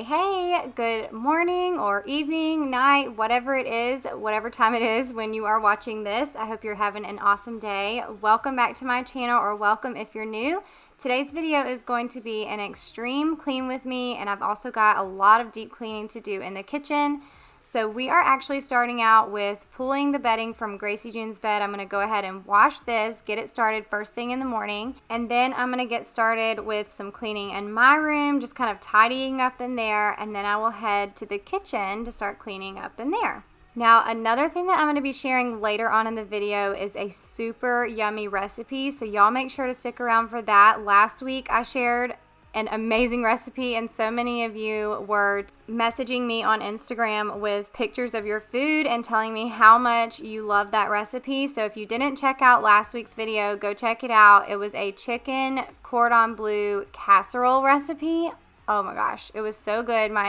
Hey, good morning or evening, night, whatever it is, whatever time it is when you are watching this. I hope you're having an awesome day. Welcome back to my channel, or welcome if you're new. Today's video is going to be an extreme clean with me, and I've also got a lot of deep cleaning to do in the kitchen. So we are actually starting out with pulling the bedding from Gracie June's bed. I'm going to go ahead and wash this, get it started first thing in the morning, and then I'm going to get started with some cleaning in my room, just kind of tidying up in there, and then I will head to the kitchen to start cleaning up in there. Now, another thing that I'm going to be sharing later on in the video is a super yummy recipe, so y'all make sure to stick around for that. Last week I shared an amazing recipe, and so many of you were messaging me on Instagram with pictures of your food and telling me how much you love that recipe. So if you didn't check out last week's video, go check it out. It was a chicken cordon bleu casserole recipe. Oh my gosh, it was so good. My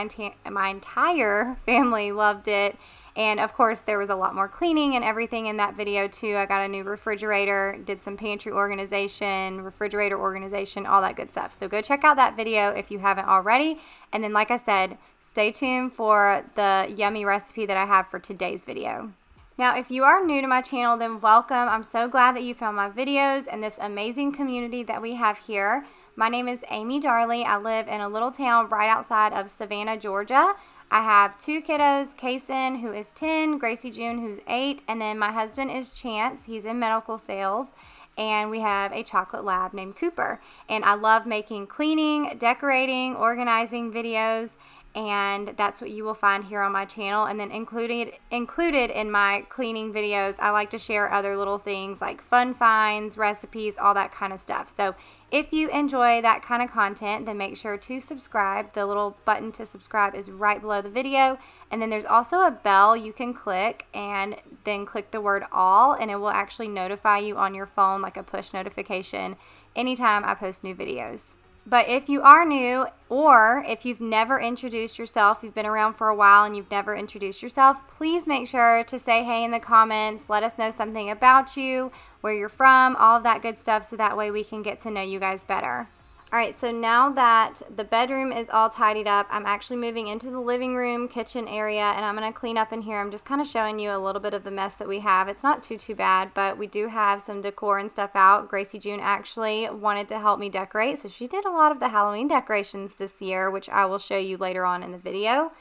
entire family loved it. And of course, there was a lot more cleaning and everything in that video too. I got a new refrigerator, did some pantry organization, refrigerator organization, all that good stuff. So go check out that video if you haven't already. And then, like I said, stay tuned for the yummy recipe that I have for today's video. Now, if you are new to my channel, then welcome. I'm so glad that you found my videos and this amazing community that we have here. My name is Amy Darley. I live in a little town right outside of Savannah, Georgia. I have two kiddos, Kason, who is 10, Gracie June, who's 8, and then my husband is Chance. He's in medical sales, and we have a chocolate lab named Cooper. And I love making cleaning, decorating, organizing videos, and that's what you will find here on my channel. And then included in my cleaning videos, I like to share other little things like fun finds, recipes, all that kind of stuff. So if you enjoy that kind of content, then make sure to subscribe. The little button to subscribe is right below the video. And then there's also a bell you can click, and then click the word all, and it will actually notify you on your phone like a push notification anytime I post new videos. But if you are new, or if you've never introduced yourself, you've been around for a while and you've never introduced yourself, please make sure to say hey in the comments. Let us know something about you, where you're from, all of that good stuff, so that way we can get to know you guys better. Alright, so now that the bedroom is all tidied up, I'm actually moving into the living room, kitchen area, and I'm going to clean up in here. I'm just kind of showing you a little bit of the mess that we have. It's not too bad, but we do have some decor and stuff out. Gracie June actually wanted to help me decorate, so she did a lot of the Halloween decorations this year, which I will show you later on in the video.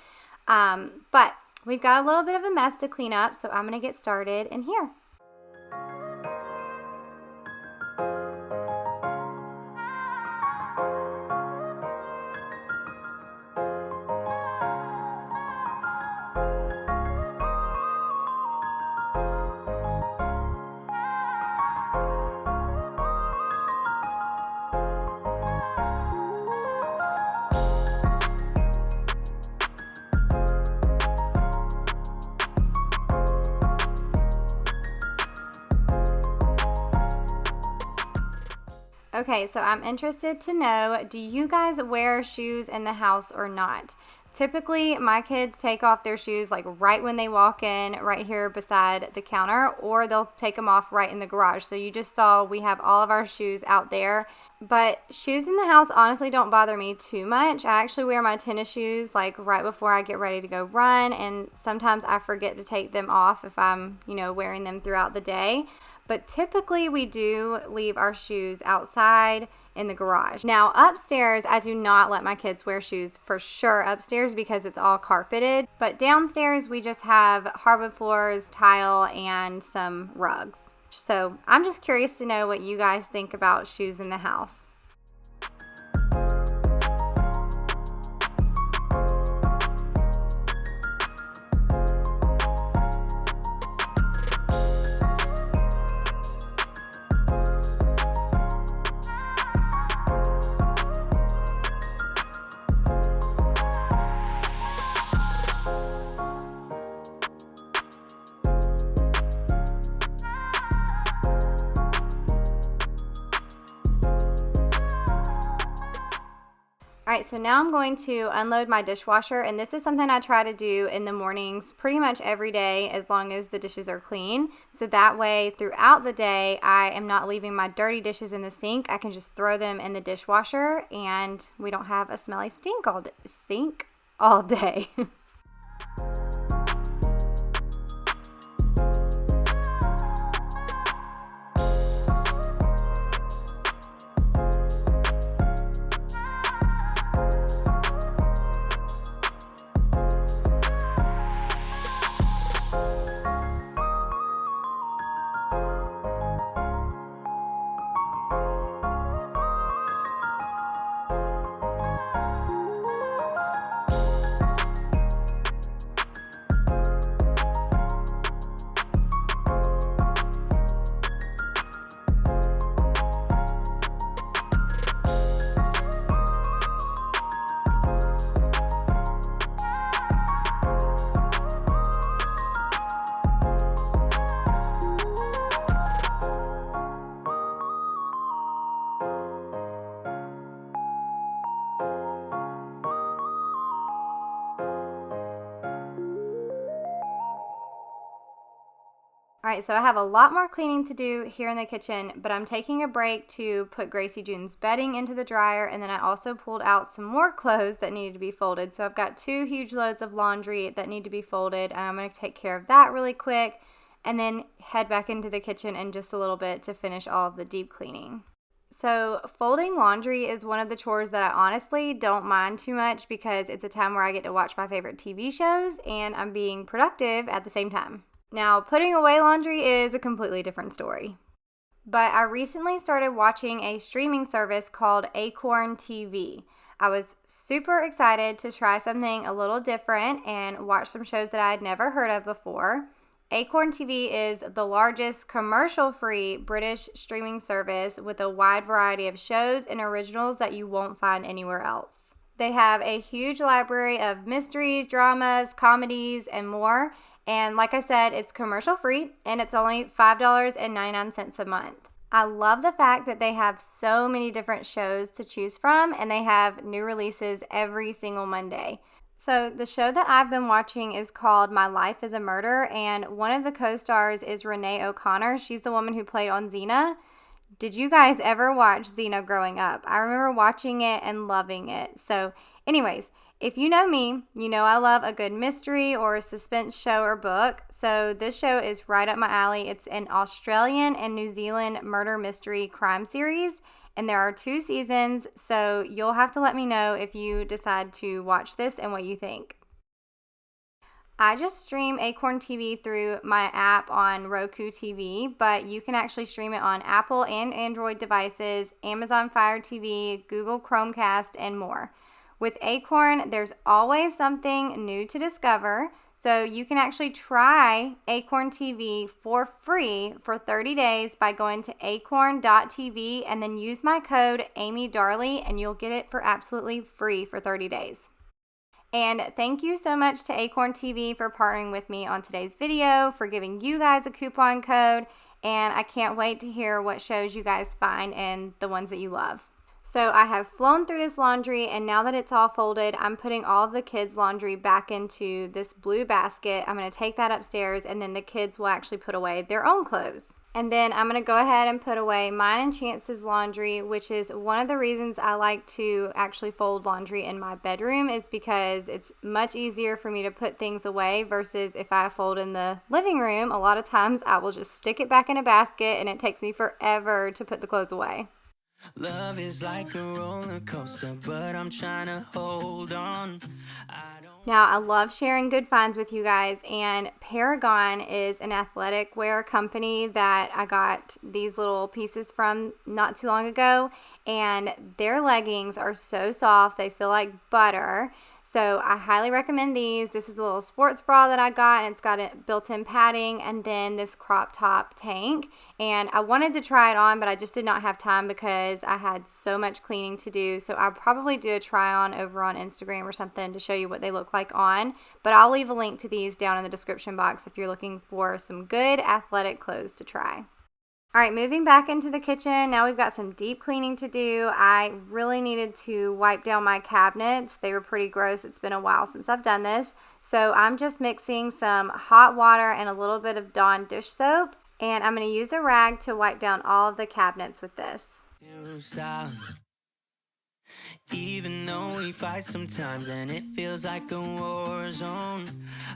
But we've got a little bit of a mess to clean up, so I'm going to get started in here. Okay, so I'm interested to know, do you guys wear shoes in the house or not? Typically, my kids take off their shoes like right when they walk in, right here beside the counter, or they'll take them off right in the garage. So you just saw we have all of our shoes out there. But shoes in the house honestly don't bother me too much. I actually wear my tennis shoes like right before I get ready to go run, and sometimes I forget to take them off if I'm, wearing them throughout the day. But typically we do leave our shoes outside in the garage. Now upstairs, I do not let my kids wear shoes for sure upstairs because it's all carpeted. But downstairs we just have hardwood floors, tile, and some rugs. So I'm just curious to know what you guys think about shoes in the house. Alright, so now I'm going to unload my dishwasher, and this is something I try to do in the mornings pretty much every day as long as the dishes are clean. So that way throughout the day I am not leaving my dirty dishes in the sink. I can just throw them in the dishwasher and we don't have a smelly sink all day. all day. All right, so I have a lot more cleaning to do here in the kitchen, but I'm taking a break to put Gracie June's bedding into the dryer, and then I also pulled out some more clothes that needed to be folded. So I've got 2 huge loads of laundry that need to be folded, and I'm going to take care of that really quick, and then head back into the kitchen in just a little bit to finish all of the deep cleaning. So folding laundry is one of the chores that I honestly don't mind too much because it's a time where I get to watch my favorite TV shows, and I'm being productive at the same time. Now, putting away laundry is a completely different story. But I recently started watching a streaming service called Acorn TV. I was super excited to try something a little different and watch some shows that I had never heard of before. Acorn TV is the largest commercial-free British streaming service with a wide variety of shows and originals that you won't find anywhere else. They have a huge library of mysteries, dramas, comedies, and more. And like I said, it's commercial free and it's only $5.99 a month. I love the fact that they have so many different shows to choose from and they have new releases every single Monday. So the show that I've been watching is called My Life is a Murder, and one of the co-stars is Renee O'Connor. She's the woman who played on Xena. Did you guys ever watch Xena growing up? I remember watching it and loving it. So anyways, if you know me, you know I love a good mystery or a suspense show or book. So this show is right up my alley. It's an Australian and New Zealand murder mystery crime series, and there are 2 seasons. So you'll have to let me know if you decide to watch this and what you think. I just stream Acorn TV through my app on Roku TV, but you can actually stream it on Apple and Android devices, Amazon Fire TV, Google Chromecast, and more. With Acorn, there's always something new to discover, so you can actually try Acorn TV for free for 30 days by going to acorn.tv and then use my code AmyDarley and you'll get it for absolutely free for 30 days. And thank you so much to Acorn TV for partnering with me on today's video, for giving you guys a coupon code, and I can't wait to hear what shows you guys find and the ones that you love. So I have flown through this laundry, and now that it's all folded, I'm putting all of the kids' laundry back into this blue basket. I'm going to take that upstairs, and then the kids will actually put away their own clothes. And then I'm going to go ahead and put away mine and Chance's laundry, which is one of the reasons I like to actually fold laundry in my bedroom, is because it's much easier for me to put things away versus if I fold in the living room. A lot of times I will just stick it back in a basket, and it takes me forever to put the clothes away. Love is like a roller coaster, but I'm trying to hold on. Now, I love sharing good finds with you guys, and Paragon is an athletic wear company that I got these little pieces from not too long ago, and their leggings are so soft, they feel like butter. So I highly recommend these. This is a little sports bra that I got, and it's got a built-in padding, and then this crop top tank. And I wanted to try it on, but I just did not have time because I had so much cleaning to do. So I'll probably do a try on over on Instagram or something to show you what they look like on. But I'll leave a link to these down in the description box if you're looking for some good athletic clothes to try. All right, moving back into the kitchen. Now we've got some deep cleaning to do. I really needed to wipe down my cabinets. They were pretty gross. It's been a while since I've done this. So I'm just mixing some hot water and a little bit of Dawn dish soap. And I'm going to use a rag to wipe down all of the cabinets with this. Even though we fight sometimes and it feels like a war zone,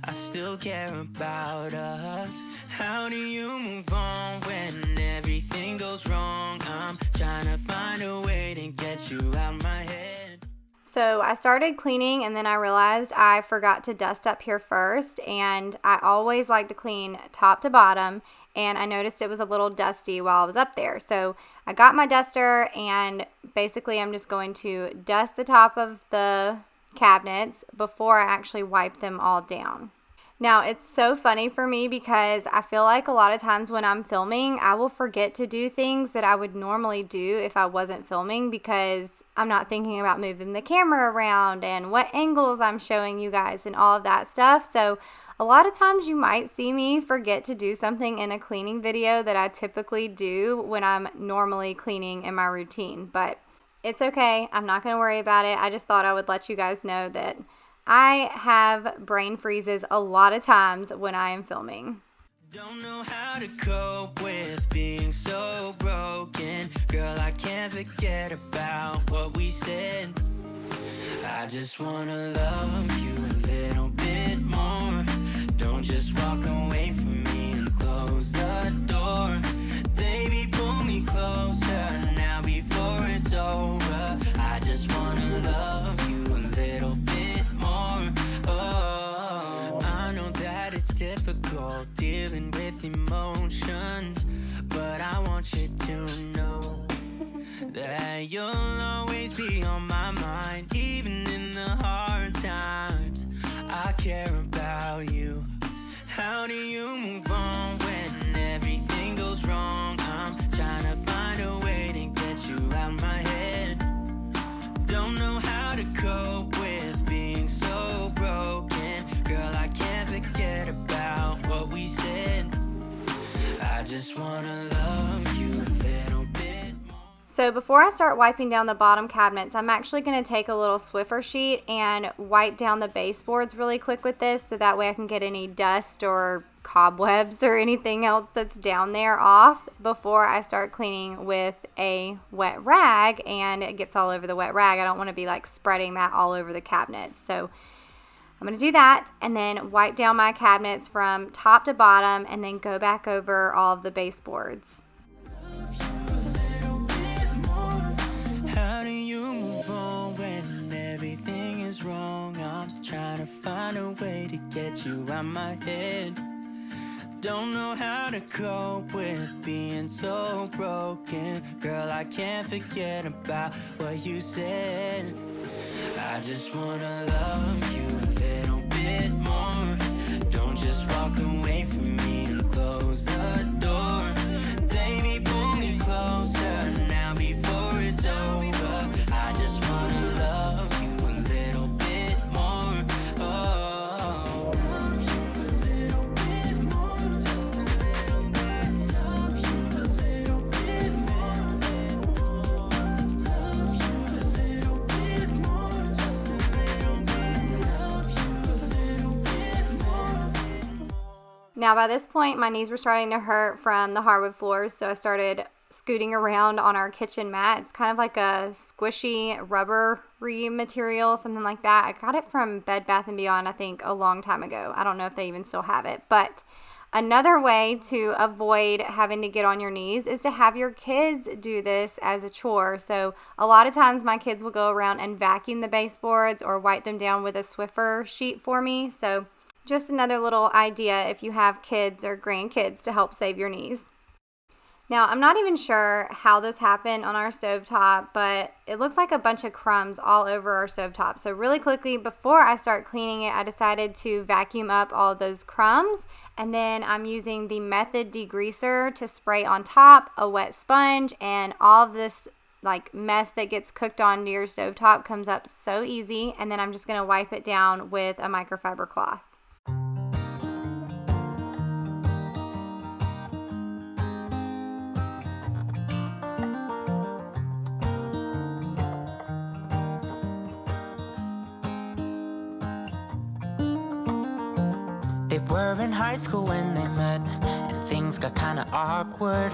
I still care about us. How do you move on when everything goes wrong? I'm trying to find a way to get you out my head. So I started cleaning and then I realized I forgot to dust up here first, and I always like to clean top to bottom, and I noticed it was a little dusty while I was up there. So I got my duster and basically I'm just going to dust the top of the cabinets before I actually wipe them all down. Now, it's so funny for me because I feel like a lot of times when I'm filming, I will forget to do things that I would normally do if I wasn't filming because I'm not thinking about moving the camera around and what angles I'm showing you guys and all of that stuff. So a lot of times you might see me forget to do something in a cleaning video that I typically do when I'm normally cleaning in my routine. But it's okay. I'm not going to worry about it. I just thought I would let you guys know that I have brain freezes a lot of times when I am filming. Don't know how to cope with being so broken. Girl, I can't forget about what we said. I just wanna love you a little bit more. Don't just walk away from me and close the door. Baby, pull me closer now before it's over. I just wanna love you a little bit more. Oh, I know that it's difficult dealing with emotions, but I want you to know that you'll always be on my mind, even in the hard times. I care about you. How do you move on when everything goes wrong? I'm trying to find a way to get you out my head. Don't know how to cope with being so broken. Girl, I can't forget about what we said. I just wanna love you a little bit more. So before I start wiping down the bottom cabinets, I'm actually going to take a little Swiffer sheet and wipe down the baseboards really quick with this so that way I can get any dust or cobwebs or anything else that's down there off before I start cleaning with a wet rag and it gets all over the wet rag. I don't want to be like spreading that all over the cabinets. So I'm going to do that and then wipe down my cabinets from top to bottom and then go back over all of the baseboards. How do you move on when everything is wrong? I'm trying to find a way to get you out my head. Don't know how to cope with being so broken. Girl, I can't forget about what you said. I just wanna love you a little bit more. Don't just walk away from me and close the door. Baby, pull me closer now before it's over. I just wanna love you a little bit more. Oh, love you a little bit more. Just a little bit. Love you a little bit more. Love you a little bit more. Just a little bit. Love you a little bit more. Now by this point my knees were starting to hurt from the hardwood floors, so I started scooting around on our kitchen mat. It's kind of like a squishy rubbery material, something like that. I got it from Bed Bath & Beyond, I think, a long time ago. I don't know if they even still have it. But another way to avoid having to get on your knees is to have your kids do this as a chore. So a lot of times my kids will go around and vacuum the baseboards or wipe them down with a Swiffer sheet for me. So just another little idea if you have kids or grandkids to help save your knees. Now, I'm not even sure how this happened on our stovetop, but it looks like a bunch of crumbs all over our stovetop. So really quickly, before I start cleaning it, I decided to vacuum up all of those crumbs. And then I'm using the Method degreaser to spray on top, a wet sponge, and all of this like mess that gets cooked onto your stovetop comes up so easy. And then I'm just gonna wipe it down with a microfiber cloth. They were in high school when they met, and things got kinda awkward.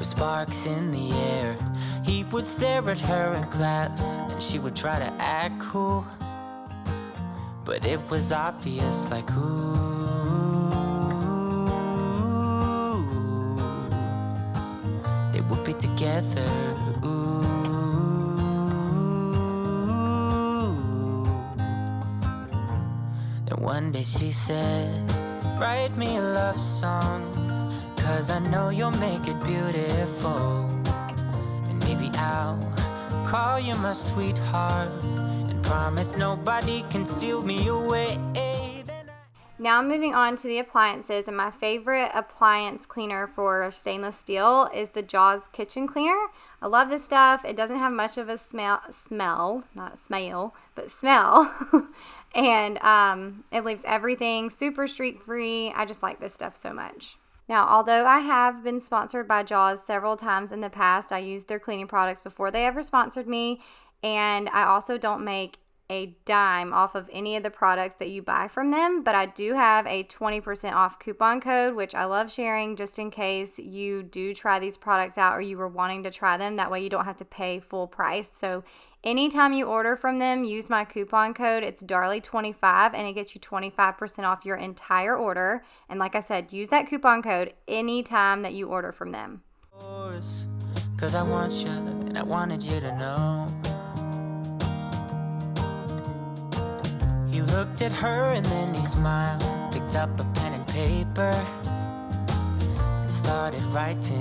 with sparks in the air. He would stare at her in class, and she would try to act cool, but it was obvious, like, ooh, they would be together, ooh. Then one day she said, write me a love song, 'cause I know you'll make it beautiful. And maybe I'll call you my sweetheart, and promise nobody can steal me away. Now moving on to the appliances, and my favorite appliance cleaner for stainless steel is the Jaws kitchen cleaner. I love this stuff. It doesn't have much of a smell, and it leaves everything super streak free. I just like this stuff so much. Now, although I have been sponsored by Jaws several times in the past, I used their cleaning products before they ever sponsored me, and I also don't make a dime off of any of the products that you buy from them, but I do have a 20% off coupon code, which I love sharing just in case you do try these products out or you were wanting to try them. That way you don't have to pay full price. So anytime you order from them, use my coupon code. It's Darley25, and it gets you 25% off your entire order. And like I said, use that coupon code anytime that you order from them. 'Cause I want you, and I wanted you to know. He looked at her and then he smiled, picked up a pen and paper, and started writing.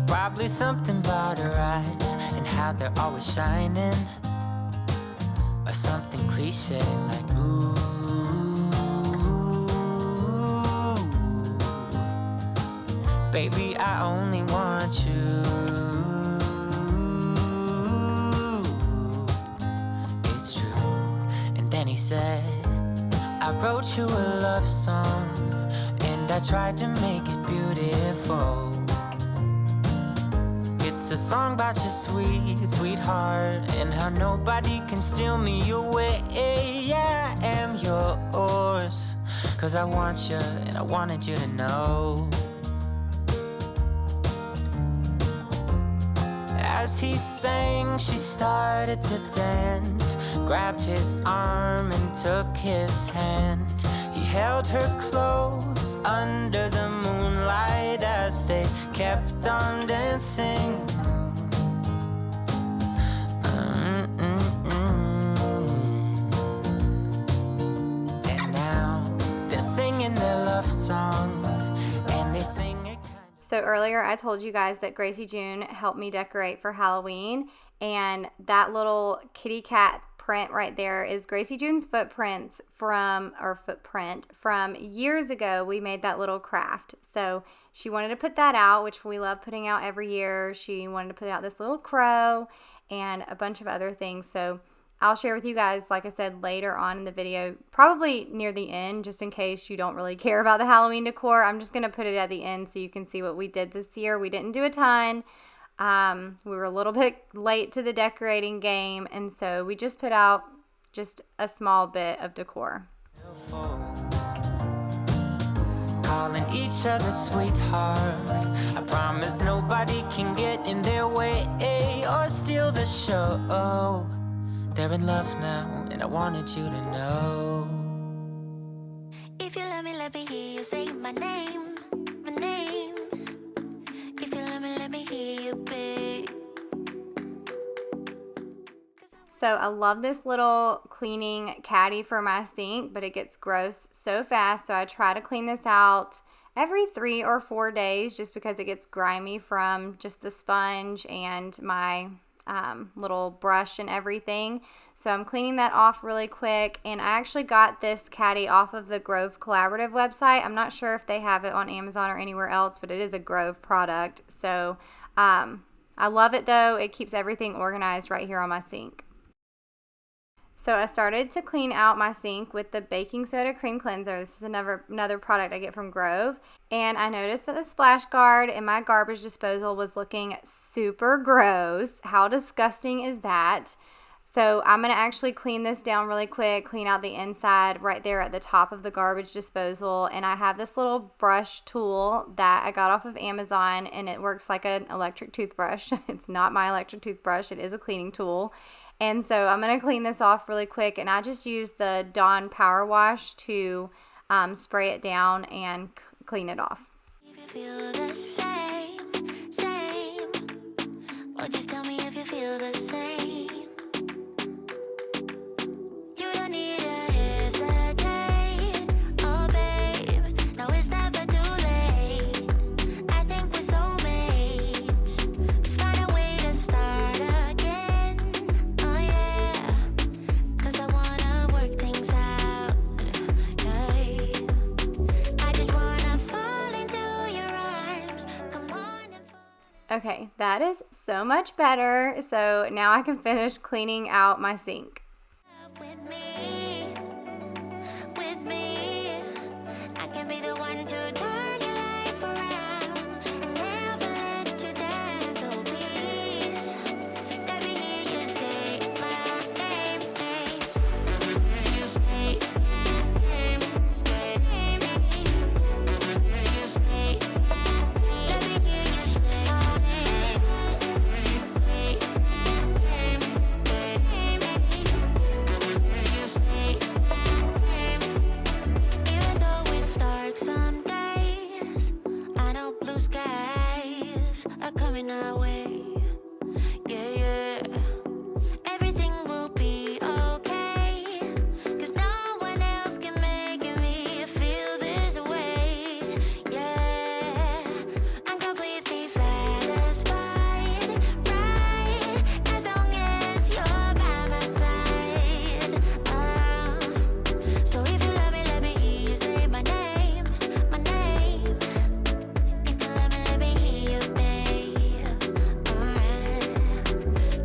Probably something about her eyes and how they're always shining, or something cliche like, ooh, baby, I only want you. It's true. And then he said, I wrote you a love song, and I tried to make it beautiful. It's a song about your sweetheart, and how nobody can steal me away. I am yours, 'cause I want you, and I wanted you to know. As he sang, she started to dance, grabbed his arm and took his hand. He held her close under the moonlight as they kept on dancing. And now they're singing their love song, and they sing it. So earlier I told you guys that Gracie June helped me decorate for Halloween, and that little kitty cat print right there is Gracie June's footprint from years ago. We made that little craft. So she wanted to put that out, which we love putting out every year. She wanted to put out this little crow and a bunch of other things. So I'll share with you guys, like I said, later on in the video, probably near the end, just in case you don't really care about the Halloween decor. I'm just going to put it at the end so you can see what we did this year. We didn't do a ton. We were a little bit late to the decorating game, and so we just put out just a small bit of decor. Calling each other sweetheart, I promise nobody can get in their way or steal the show. They're in love now, and I wanted you to know. If you let me hear you say my name, my name. If you let me hear you, babe. So I love this little cleaning caddy for my sink, but it gets gross so fast. So I try to clean this out every 3 or 4 days just because it gets grimy from just the sponge and my little brush and everything. So I'm cleaning that off really quick, and I actually got this caddy off of the Grove Collaborative website. I'm not sure if they have it on Amazon or anywhere else, but it is a Grove product. So I love it though. It keeps everything organized right here on my sink. So I started to clean out my sink with the baking soda cream cleanser. This is another product I get from Grove. And I noticed that the splash guard in my garbage disposal was looking super gross. How disgusting is that? So I'm going to actually clean this down really quick, clean out the inside right there at the top of the garbage disposal. And I have this little brush tool that I got off of Amazon, and it works like an electric toothbrush. It's not my electric toothbrush. It is a cleaning tool. And so I'm going to clean this off really quick, and I just use the Dawn Power Wash to spray it down and clean it off. If you feel the same, or just tell me if you feel the same. You don't need to hesitate, oh babe. No, it's never too late. I think we're soulmates. Let's find a way to start again, oh yeah. 'Cause I wanna work things out, yeah. I just wanna fall into your arms. Come on and fall. Okay, that is so much better. So now I can finish cleaning out my sink. With me, I can be the one to turn your life around and never let you down. So please, let me hear you say my name. Let me hear you say my name. Let me hear you say my Even though it's dark some days, I know blue skies are coming our way. Yeah, yeah. Everything will be okay, 'cause no one else can make me feel this way. Yeah, I'm completely satisfied, right? As long as you're by my side. So if you love me, let me hear you say my name, my name. If you love me, let me hear you, babe.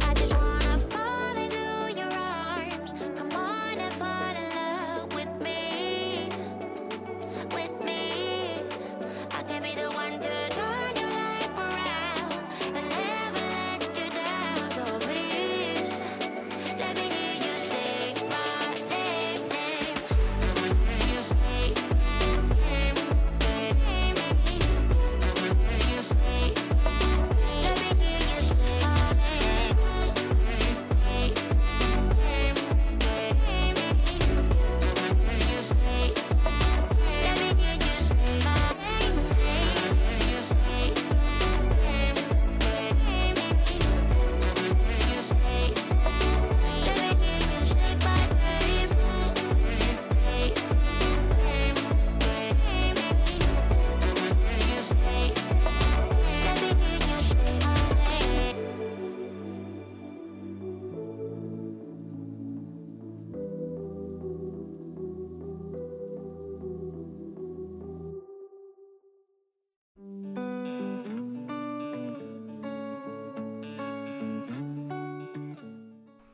I just wanna fall into your arms. Come on and fall in love with me, with me. I can be the one to turn your life around and never let you down. So please, let me hear you say my name. Let me hear you say my name. Let me hear you say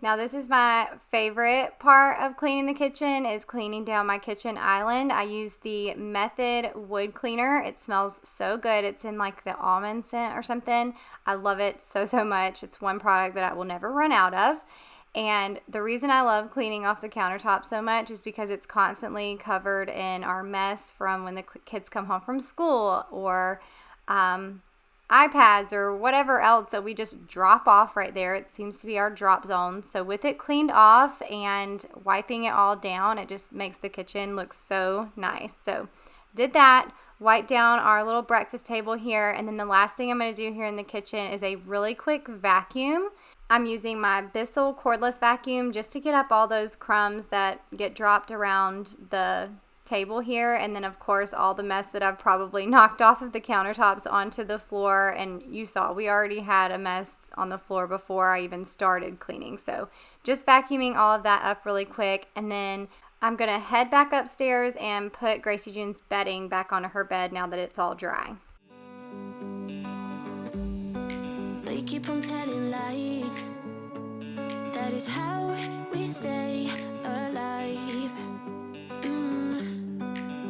Now this is my favorite part of cleaning the kitchen, is cleaning down my kitchen island. I use the Method wood cleaner. It smells so good. It's in like the almond scent or something. I love it so much. It's one product that I will never run out of. And the reason I love cleaning off the countertop so much is because it's constantly covered in our mess from when the kids come home from school, or iPads or whatever else that we just drop off right there. It seems to be our drop zone. So with it cleaned off and wiping it all down, it just makes the kitchen look so nice. So did that, wiped down our little breakfast table here, and then the last thing I'm going to do here in the kitchen is a really quick vacuum. I'm using my Bissell cordless vacuum just to get up all those crumbs that get dropped around the table here, and then of course all the mess that I've probably knocked off of the countertops onto the floor. And you saw we already had a mess on the floor before I even started cleaning, so just vacuuming all of that up really quick. And then I'm gonna head back upstairs and put Gracie June's bedding back onto her bed now that it's all dry. They keep on telling lies. That is how we stay alive.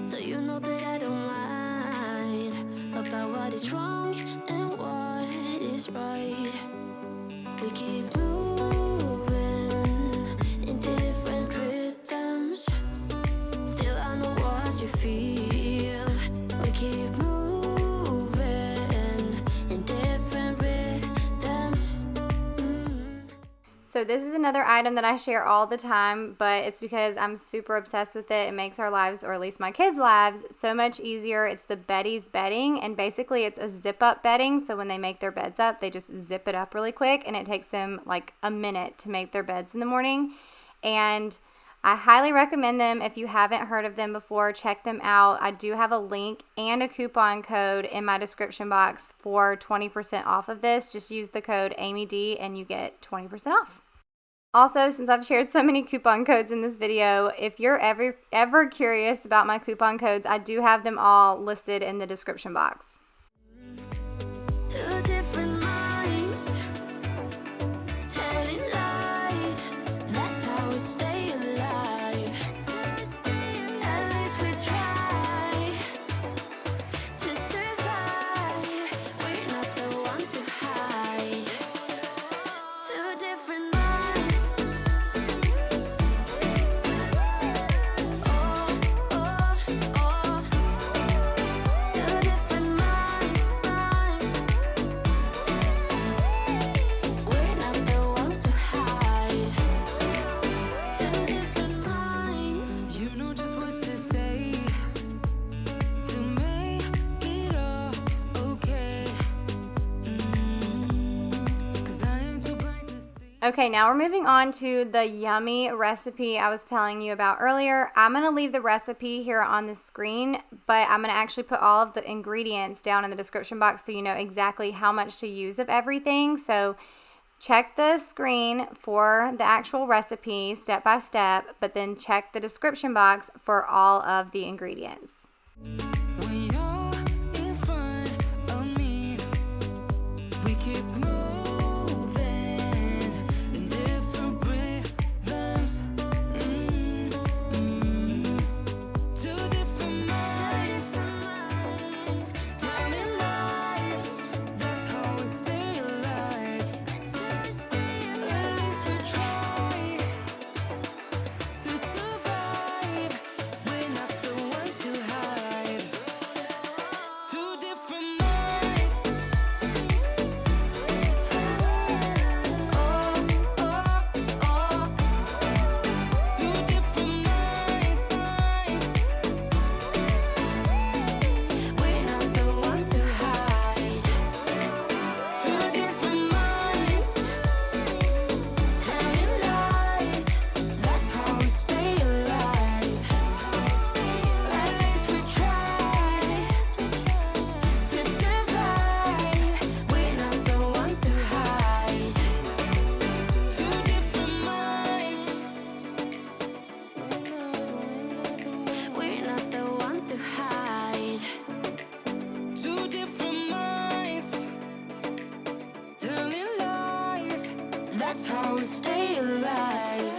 So you know that I don't mind about what is wrong and what is right. We keep moving So this is another item that I share all the time, but it's because I'm super obsessed with it. It makes our lives, or at least my kids' lives, so much easier. It's the Betty's bedding, and basically it's a zip-up bedding, so when they make their beds up, they just zip it up really quick, and it takes them like a minute to make their beds in the morning. And I highly recommend them. If you haven't heard of them before, check them out. I do have a link and a coupon code in my description box for 20% off of this. Just use the code AmyD and you get 20% off. Also, since I've shared so many coupon codes in this video, if you're ever curious about my coupon codes, I do have them all listed in the description box. Two different minds, telling lies. That's how we stay alive. At least we try to survive. We're not the ones who hide. Two different minds. Two different minds. We're not the ones who hide. Two different minds. You know just what to say to make it all okay. 'Cause I ain't too bright to see. Okay, now we're moving on to the yummy recipe I was telling you about earlier. I'm going to leave the recipe here on the screen, but I'm going to actually put all of the ingredients down in the description box so you know exactly how much to use of everything. So check the screen for the actual recipe step by step, but then check the description box for all of the ingredients. When you're in front of me, we keep moving in different rhythms. Two different minds, telling lies. That's how we stay alive. At least we try to survive. We're not the ones who hide. Two different minds. Two different minds. We're not the ones who hide. Two different minds, telling lies. That's how we stay alive. At least we try to survive. We're not the ones who hide. Two different minds. We're not the ones who hide. Two different minds. Telling lies. That's how we stay alive.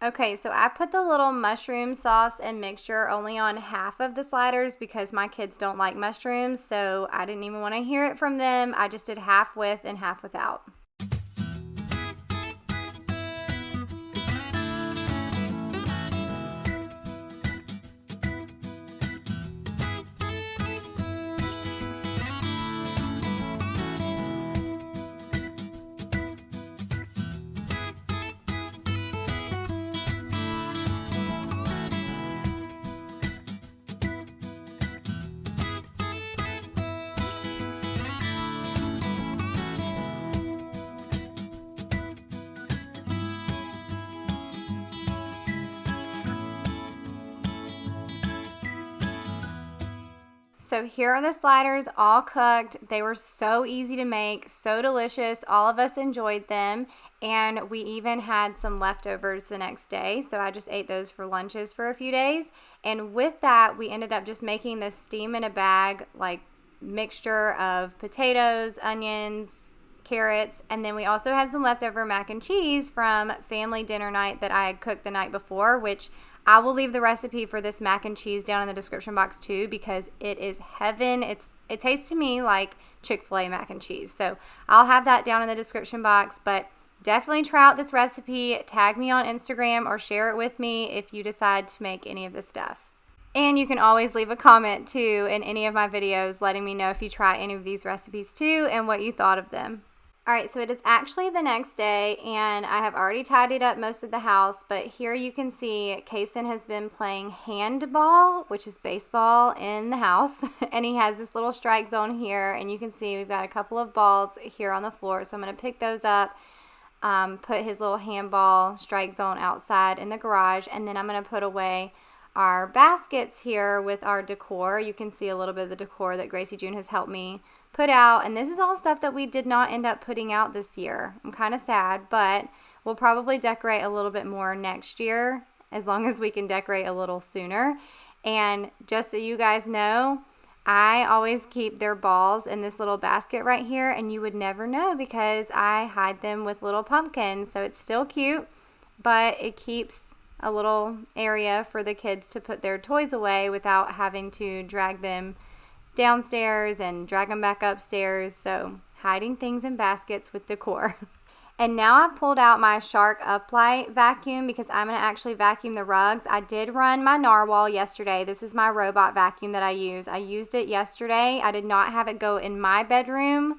Okay, so I put the little mushroom sauce and mixture only on half of the sliders because my kids don't like mushrooms, so I didn't even want to hear it from them. I just did half with and half without. So here are the sliders all cooked. They were so easy to make, so delicious. All of us enjoyed them, and we even had some leftovers the next day. So I just ate those for lunches for a few days. And with that, we ended up just making this steam in a bag, like mixture of potatoes, onions, carrots, and then we also had some leftover mac and cheese from family dinner night that I had cooked the night before, which I will leave the recipe for this mac and cheese down in the description box too, because it is heaven. It tastes to me like Chick-fil-A mac and cheese. So I'll have that down in the description box, but definitely try out this recipe. Tag me on Instagram or share it with me if you decide to make any of this stuff. And you can always leave a comment too in any of my videos letting me know if you try any of these recipes too and what you thought of them. Alright, so it is actually the next day, and I have already tidied up most of the house, but here you can see Kason has been playing handball, which is baseball, in the house, and he has this little strike zone here, and you can see we've got a couple of balls here on the floor, so I'm going to pick those up, put his little handball strike zone outside in the garage, and then I'm going to put away our baskets here with our decor. You can see a little bit of the decor that Gracie June has helped me put out, and this is all stuff that we did not end up putting out this year. I'm kind of sad, but we'll probably decorate a little bit more next year, as long as we can decorate a little sooner. And just so you guys know, I always keep their balls in this little basket right here, and you would never know because I hide them with little pumpkins. So it's still cute, but it keeps a little area for the kids to put their toys away without having to drag them downstairs and drag them back upstairs. So hiding things in baskets with decor. And now I've pulled out my Shark Uplight vacuum because I'm going to actually vacuum the rugs. I did run my Narwhal yesterday. This is my robot vacuum that I use. I used it yesterday. I did not have it go in my bedroom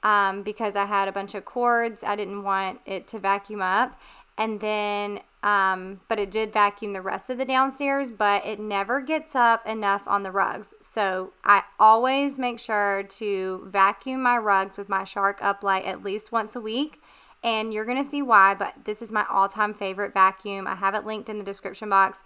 because I had a bunch of cords. I didn't want it to vacuum up. And then, but it did vacuum the rest of the downstairs, but it never gets up enough on the rugs. So I always make sure to vacuum my rugs with my Shark Uplight at least once a week. And you're going to see why, but this is my all-time favorite vacuum. I have it linked in the description box.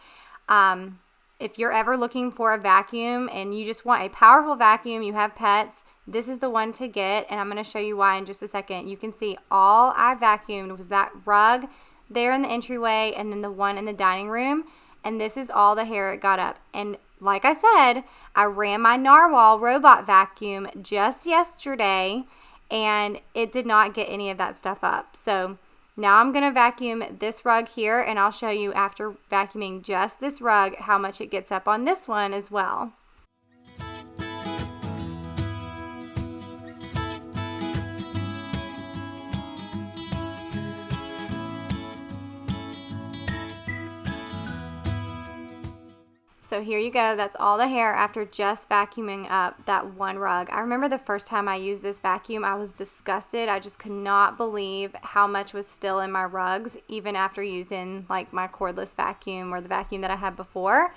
If you're ever looking for a vacuum and you just want a powerful vacuum, you have pets, this is the one to get. And I'm going to show you why in just a second. You can see all I vacuumed was that rug there in the entryway and then the one in the dining room, and this is all the hair it got up. And like I said, I ran my Narwhal robot vacuum just yesterday and it did not get any of that stuff up. So now I'm going to vacuum this rug here, and I'll show you after vacuuming just this rug how much it gets up on this one as well. So here you go, that's all the hair after just vacuuming up that one rug. I remember the first time I used this vacuum, I was disgusted. I just could not believe how much was still in my rugs, even after using like my cordless vacuum or the vacuum that I had before.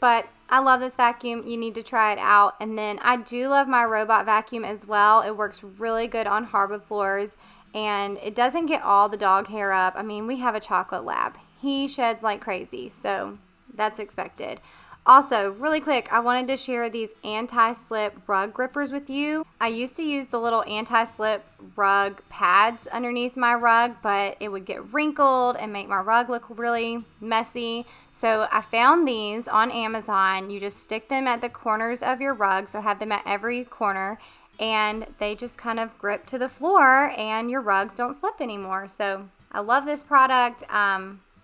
But I love this vacuum. You need to try it out. And then I do love my robot vacuum as well. It works really good on hardwood floors, and it doesn't get all the dog hair up. I mean, we have a chocolate lab. He sheds like crazy, so that's expected. Also, really quick, I wanted to share these anti-slip rug grippers with you. I used to use the little anti-slip rug pads underneath my rug, but it would get wrinkled and make my rug look really messy. So I found these on Amazon. You just stick them at the corners of your rug, so have them at every corner, and they just kind of grip to the floor and your rugs don't slip anymore. So I love this product.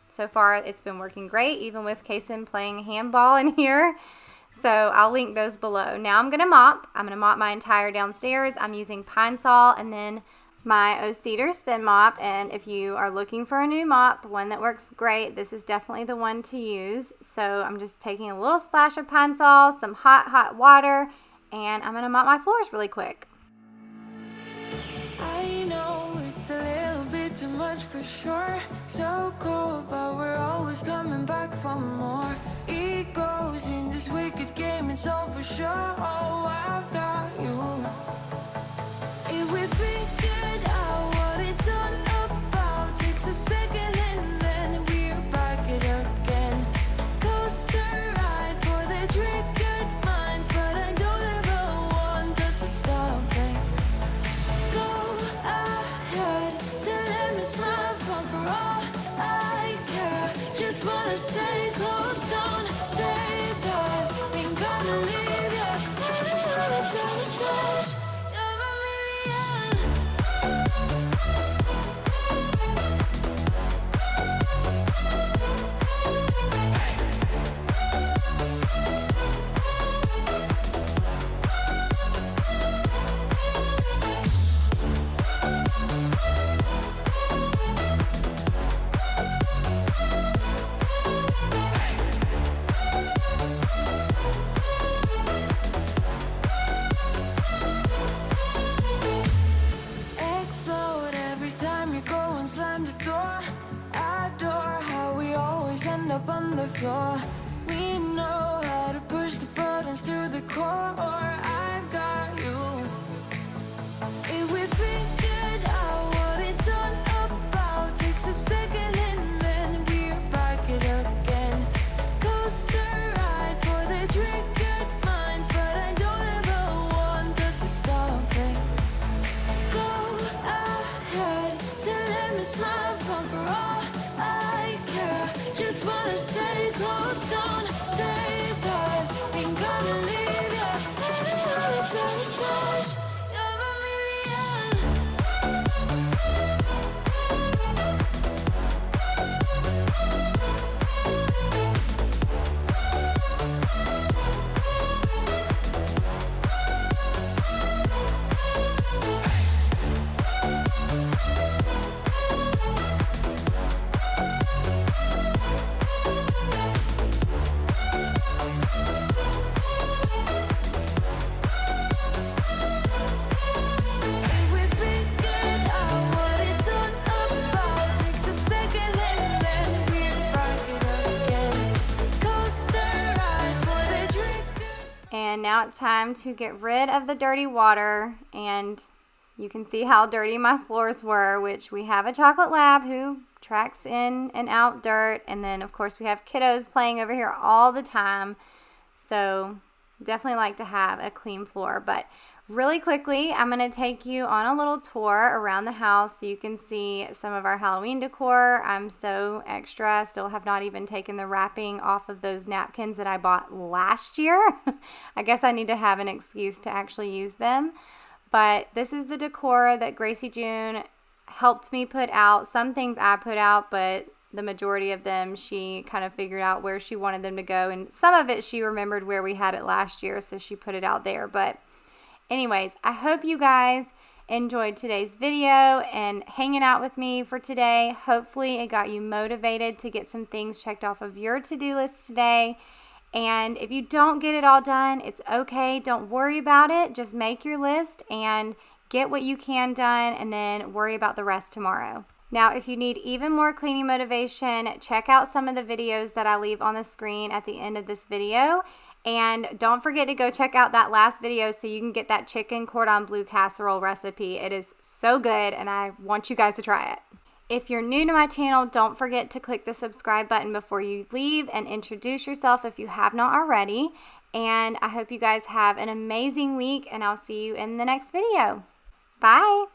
So far, it's been working great, even with Kason playing handball in here. So I'll link those below. Now I'm going to mop. I'm going to mop my entire downstairs. I'm using Pine Sol and then my O-Cedar Spin Mop. And if you are looking for a new mop, one that works great, this is definitely the one to use. So I'm just taking a little splash of Pine Sol, some hot water, and I'm going to mop my floors really quick. I know it's a little bit too much for sure. So cold, but we're always coming back for more. Egos in this wicked game, it's all for sure. Oh, I've got you. If we figured out what it's all about, takes a second and then we're back it again. Coaster ride for the triggered minds, but I don't ever want us to stop it. Go ahead, to let me smile for all I care. Just wanna stay close, don't say that. Ain't gonna leave you. core, I've got you. If we figured out what it's all about, takes a second and then we're back it again. Coaster ride for the triggered minds, but I don't ever want us to stop it. Go ahead, then let me smile from for all I care. Just wanna stay close, don't take part. Ain't gonna leave ya. Everybody sabotage. You're a million. We figured out what it's all about. Takes a second and then we're back it again. Coaster ride for the trigger. And now it's time to get rid of the dirty water, and you can see how dirty my floors were, which we have a chocolate lab who tracks in and out dirt, and then of course we have kiddos playing over here all the time, so definitely like to have a clean floor. But really quickly, I'm going to take you on a little tour around the house so you can see some of our Halloween decor. I'm so extra, still have not even taken the wrapping off of those napkins that I bought last year. I guess I need to have an excuse to actually use them. But this is the decor that Gracie June helped me put out. Some things I put out, but the majority of them she kind of figured out where she wanted them to go. And some of it she remembered where we had it last year, so she put it out there. But anyways, I hope you guys enjoyed today's video and hanging out with me for today. Hopefully it got you motivated to get some things checked off of your to-do list today. And if you don't get it all done, it's okay. Don't worry about it. Just make your list and get what you can done, and then worry about the rest tomorrow. Now, if you need even more cleaning motivation, check out some of the videos that I leave on the screen at the end of this video. And don't forget to go check out that last video so you can get that chicken cordon bleu casserole recipe. It is so good, and I want you guys to try it. If you're new to my channel, don't forget to click the subscribe button before you leave and introduce yourself if you have not already. And I hope you guys have an amazing week, and I'll see you in the next video. Bye!